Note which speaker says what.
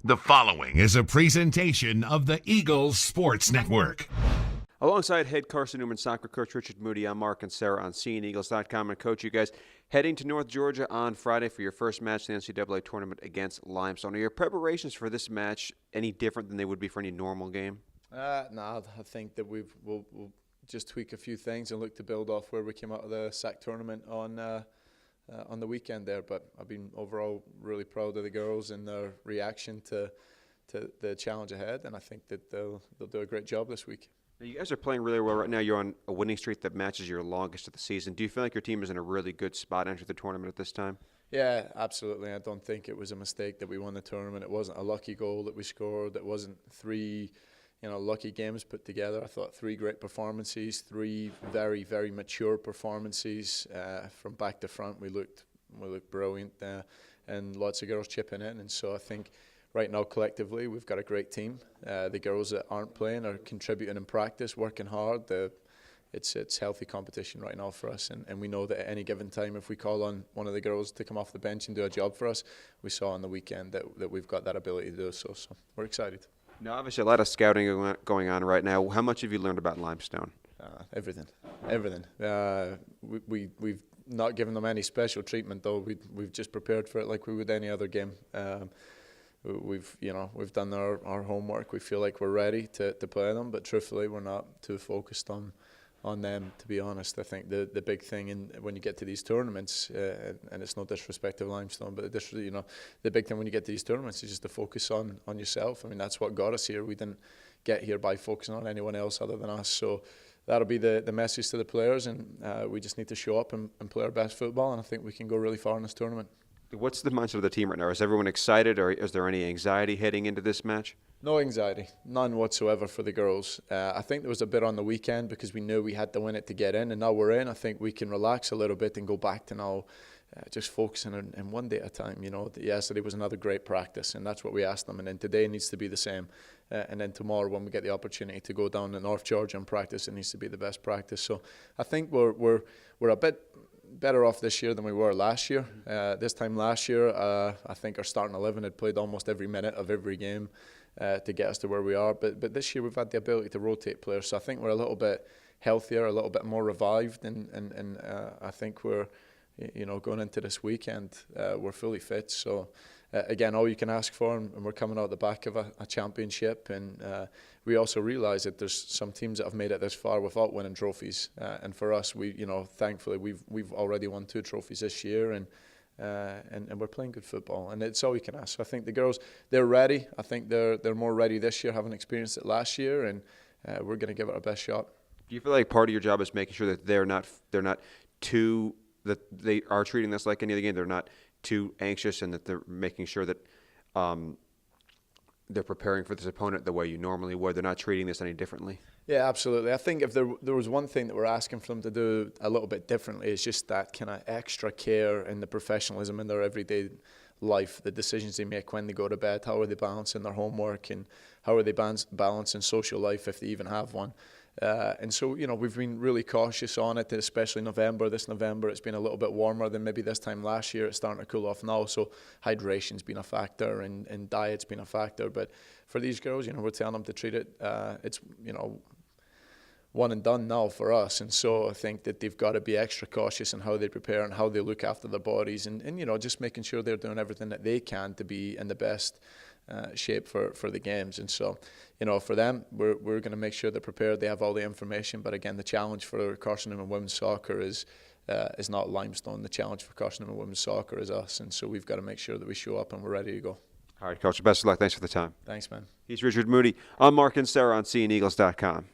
Speaker 1: The following is a presentation of the Eagles Sports Network.
Speaker 2: Alongside head Carson-Newman soccer coach Richard Moodie, I'm Mark and Sarah on SeeingEagles.com. And coach, you guys heading to North Georgia on Friday for your first match in the NCAA Tournament against Limestone. Are your preparations for this match any different than they would be for any normal game?
Speaker 3: No, I think that we'll just tweak a few things and look to build off where we came out of the SAC tournament on the weekend there. But I've been overall really proud of the girls and their reaction to the challenge ahead, and I think that they'll do a great job this week.
Speaker 2: Now, you guys are playing really well right now. You're on a winning streak that matches your longest of the season. Do you feel like your team is in a really good spot entering the tournament at this time?
Speaker 3: Yeah, absolutely. I don't think it was a mistake that we won the tournament. It wasn't a lucky goal that we scored. It wasn't three lucky games put together. I thought three great performances, three very, very mature performances from back to front. We looked brilliant, and lots of girls chipping in. And so I think right now collectively we've got a great team. The girls that aren't playing are contributing in practice, working hard. It's healthy competition right now for us, and we know that at any given time, if we call on one of the girls to come off the bench and do a job for us, we saw on the weekend that we've got that ability to do so. So we're excited.
Speaker 2: Now, obviously, a lot of scouting going on right now. How much have you learned about Limestone?
Speaker 3: Everything. We've not given them any special treatment, though. We've just prepared for it like we would any other game. We've done our homework. We feel like we're ready to play them, but truthfully, we're not too focused on them, to be honest. I think the big thing when you get to these tournaments, and it's no disrespect to Limestone, but the big thing when you get to these tournaments is just to focus on yourself. I mean, that's what got us here. We didn't get here by focusing on anyone else other than us. So that'll be the message to the players, and we just need to show up and play our best football, and I think we can go really far in this tournament.
Speaker 2: What's the mindset of the team right now? Is everyone excited, or is there any anxiety heading into this match?
Speaker 3: No anxiety, none whatsoever for the girls. I think there was a bit on the weekend because we knew we had to win it to get in, and now we're in. I think we can relax a little bit and go back to now just focusing on one day at a time. Yesterday was another great practice, and that's what we asked them, and then today needs to be the same. And then tomorrow, when we get the opportunity to go down to North Georgia and practice, it needs to be the best practice. So I think we're a bit better off this year than we were last year. This time last year, I think our starting 11 had played almost every minute of every game to get us to where we are. But this year we've had the ability to rotate players, so I think we're a little bit healthier, a little bit more revived, and I think we're going into this weekend, we're fully fit. So again, all you can ask for, and we're coming out the back of a championship, and we also realise that there's some teams that have made it this far without winning trophies, and for us, thankfully we've already won 2 trophies this year, and we're playing good football, and it's all we can ask. So I think the girls, they're ready. I think they're more ready this year, having experienced it last year, and we're going to give it our best shot.
Speaker 2: Do you feel like part of your job is making sure that they are treating this like any other game? They're not too anxious, and that they're making sure that they're preparing for this opponent the way you normally would. They're not treating this any differently.
Speaker 3: Yeah, absolutely. I think if there was one thing that we're asking for them to do a little bit differently, is just that kind of extra care and the professionalism in their everyday life, the decisions they make when they go to bed, how are they balancing their homework, and how are they balancing social life if they even have one. And so, we've been really cautious on it, especially This November, it's been a little bit warmer than maybe this time last year. It's starting to cool off now, so hydration's been a factor, and diet's been a factor. But for these girls, we're telling them to treat it, it's, one and done now for us. And so I think that they've got to be extra cautious in how they prepare and how they look after their bodies, and just making sure they're doing everything that they can to be in the best shape for the games. And so, for them, we're going to make sure they're prepared. They have all the information. But again, the challenge for Carson-Newman women's soccer is not Limestone. The challenge for Carson-Newman women's soccer is us. And so we've got to make sure that we show up and we're ready to go.
Speaker 2: All right, Coach. Best of luck. Thanks for the time.
Speaker 3: Thanks, man.
Speaker 2: He's Richard Moodie. I'm Mark and Sarah on SeeingEagles.com.